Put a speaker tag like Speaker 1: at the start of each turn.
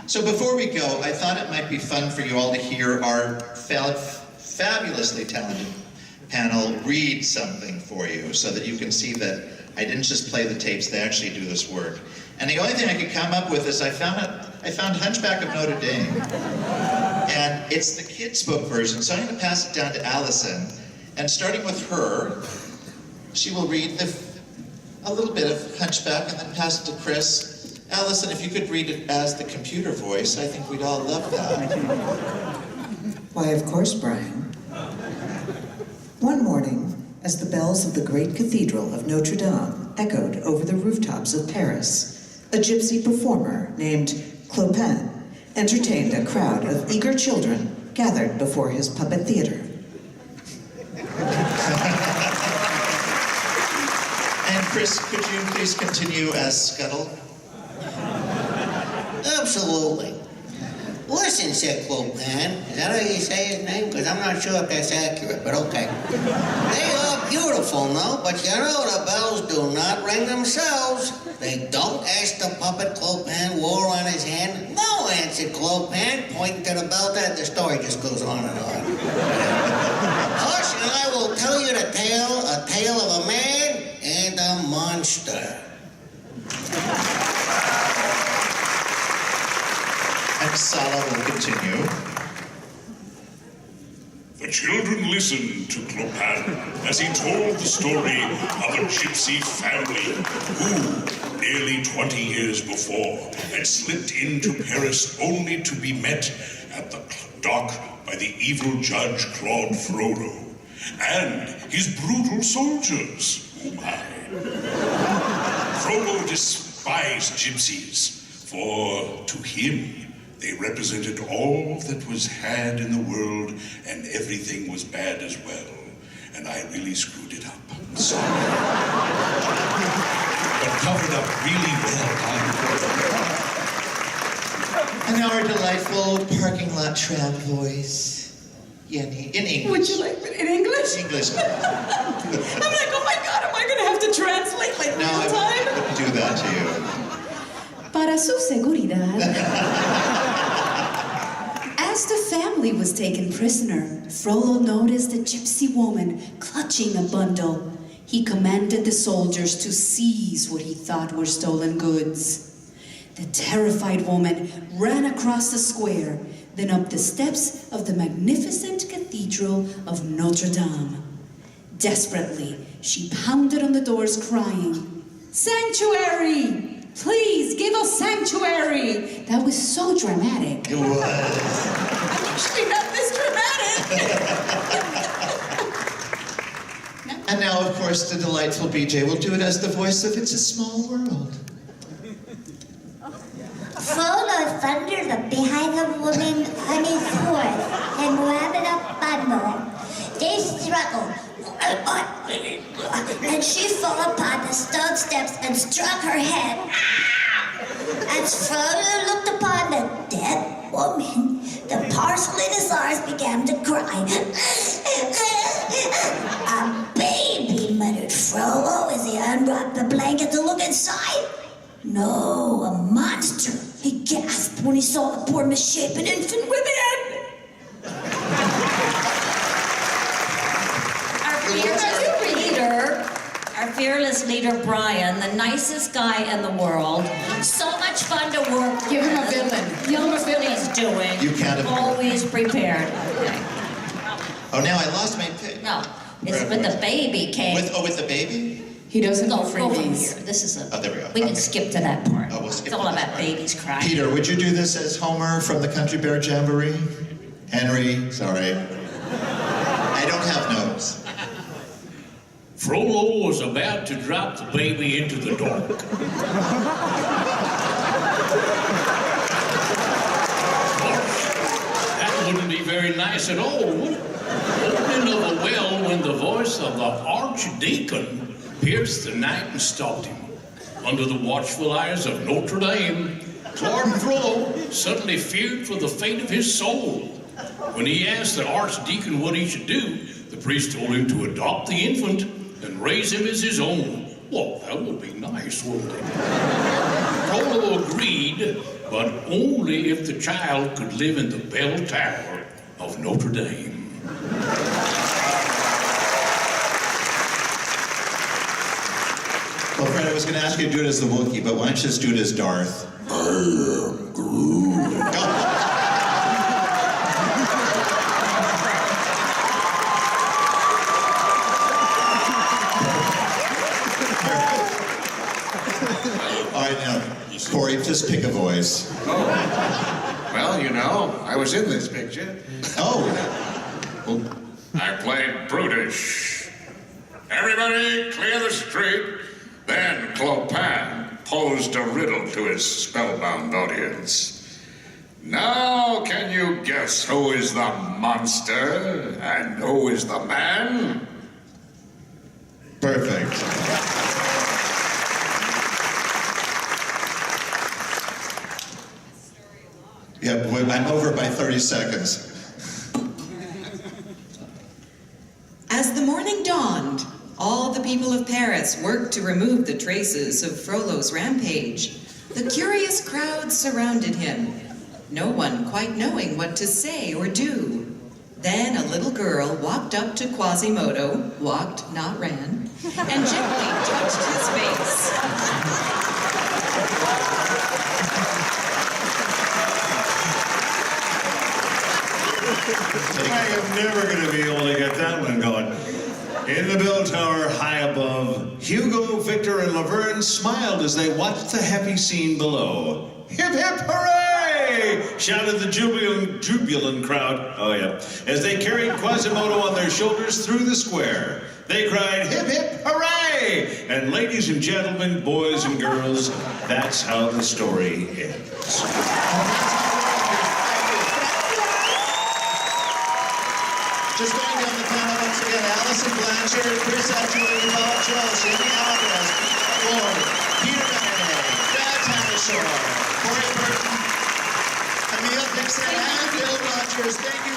Speaker 1: So before we go, I thought it might be fun for you all to hear our fabulously talented panel read something for you so that you can see that I didn't just play the tapes, they actually do this work. And the only thing I could come up with is I found Hunchback of Notre Dame. And it's the kids' book version, so I'm going to pass it down to Allison. And starting with her, she will read a little bit of Hunchback and then pass it to Chris. Allison, if you could read it as the computer voice, I think we'd all love that.
Speaker 2: Why, of course, Brian. One morning, as the bells of the great cathedral of Notre Dame echoed over the rooftops of Paris, a gypsy performer named Clopin entertained a crowd of eager children gathered before his puppet theater.
Speaker 1: And Chris, could you please continue as Scuttle?
Speaker 3: Absolutely. Listen, said Clopin. Is that how you say his name? Because I'm not sure if that's accurate, but okay. They are beautiful, no? But you know the bells do not ring themselves. They don't, asked the puppet Clopin wore on his hand. No, answered Clopin, pointing to the bell. The story just goes on and on. Hush, and I will tell you a tale of a man and a monster.
Speaker 1: And Sala will continue.
Speaker 4: The children listened to Clopin as he told the story of a gypsy family who, nearly 20 years before, had slipped into Paris only to be met at the dock by the evil judge Claude Frollo and his brutal soldiers. Oh my. Frollo despised gypsies, for to him, they represented all that was had in the world, and everything was bad as well. And I really screwed it up. I'm sorry. But covered up really well.
Speaker 1: And now our delightful parking lot tram voice. In English.
Speaker 5: Would you like it in English?
Speaker 1: English.
Speaker 5: I'm like, oh my God, am I going to have to translate like
Speaker 1: No,
Speaker 5: real time?
Speaker 1: I wouldn't do that to you.
Speaker 5: Para su seguridad. As the family was taken prisoner, Frollo noticed a gypsy woman clutching a bundle. He commanded the soldiers to seize what he thought were stolen goods. The terrified woman ran across the square, then up the steps of the magnificent cathedral of Notre Dame. Desperately, she pounded on the doors crying, "Sanctuary! Please give us sanctuary!" That was so dramatic.
Speaker 1: It was.
Speaker 5: I'm actually not this dramatic.
Speaker 1: And now, of course, the delightful BJ will do it as the voice of It's a Small World.
Speaker 6: Frollo thundered behind the woman on his horse and grabbed a bundle. They struggled, and she fell upon the stone steps and struck her head. As Frollo looked upon the dead woman, the parcel in his arms began to cry. "A baby," muttered Frollo as he unwrapped the blanket to look inside. No, a monster. He gasped when he saw the poor misshapen infant women.
Speaker 7: Our fearless leader, Brian, the nicest guy in the world. So much fun to work with.
Speaker 5: Give him a villain. Give him a villain.
Speaker 7: He's doing.
Speaker 1: You can't have
Speaker 7: always prepared. Okay.
Speaker 1: Oh, now I lost my pick.
Speaker 7: No, it's with the baby, Kate.
Speaker 1: With the baby?
Speaker 5: He doesn't
Speaker 7: Go
Speaker 5: know
Speaker 7: from here.
Speaker 5: freebies.
Speaker 7: This is a.
Speaker 1: Oh, there we go.
Speaker 7: We can
Speaker 1: Okay.
Speaker 7: skip to that part.
Speaker 1: Oh, we'll skip
Speaker 7: it's all
Speaker 1: to that
Speaker 7: about
Speaker 1: part.
Speaker 7: babies crying.
Speaker 1: Peter, would you do this as Homer from the Country Bear Jamboree? Henry, sorry. I don't have notes.
Speaker 8: Frollo was about to drop the baby into the dark. That wouldn't be very nice at all, would it? Opening of a well when the voice of the archdeacon pierced the night and stopped him. Under the watchful eyes of Notre Dame, Lord Frollo suddenly feared for the fate of his soul. When he asked the archdeacon what he should do, the priest told him to adopt the infant and raise him as his own. Well, that would be nice, wouldn't it? Frollo agreed, but only if the child could live in the bell tower of Notre Dame.
Speaker 1: Well, Fred, I was going to ask you to do it as the Wookiee, but why don't you just do it as Darth?
Speaker 4: I am Groot.
Speaker 1: All right, now, Corey, just pick a voice.
Speaker 9: Well, you know, I was in this picture.
Speaker 1: Oh,
Speaker 4: I played brutish. Everybody clear the street. Then Clopin posed a riddle to his spellbound audience. Now can you guess who is the monster and who is the man?
Speaker 1: perfect. Yeah, I'm over by 30 seconds.
Speaker 2: As the morning dawned, all the people of Paris worked to remove the traces of Frollo's rampage. The curious crowd surrounded him, no one quite knowing what to say or do. Then a little girl walked up to Quasimodo, walked, not ran, and gently touched his face.
Speaker 10: I am never going to be able to get that one going. In the bell tower high above, Hugo, Victor, and Laverne smiled as they watched the happy scene below. Hip, hip, hooray! Shouted the jubilant crowd, oh yeah, as they carried Quasimodo on their shoulders through the square. They cried, hip, hip, hooray! And ladies and gentlemen, boys and girls, that's how the story ends.
Speaker 1: Just going down the panel once again, Allison Blanchard, Chris Edgeworth, Bob Jones, Jamie Alvarez, Peter Ward, Peter Benet, Brad Tanashore, Corey Burton, Emil Dixon, and Bill Rogers. Thank you.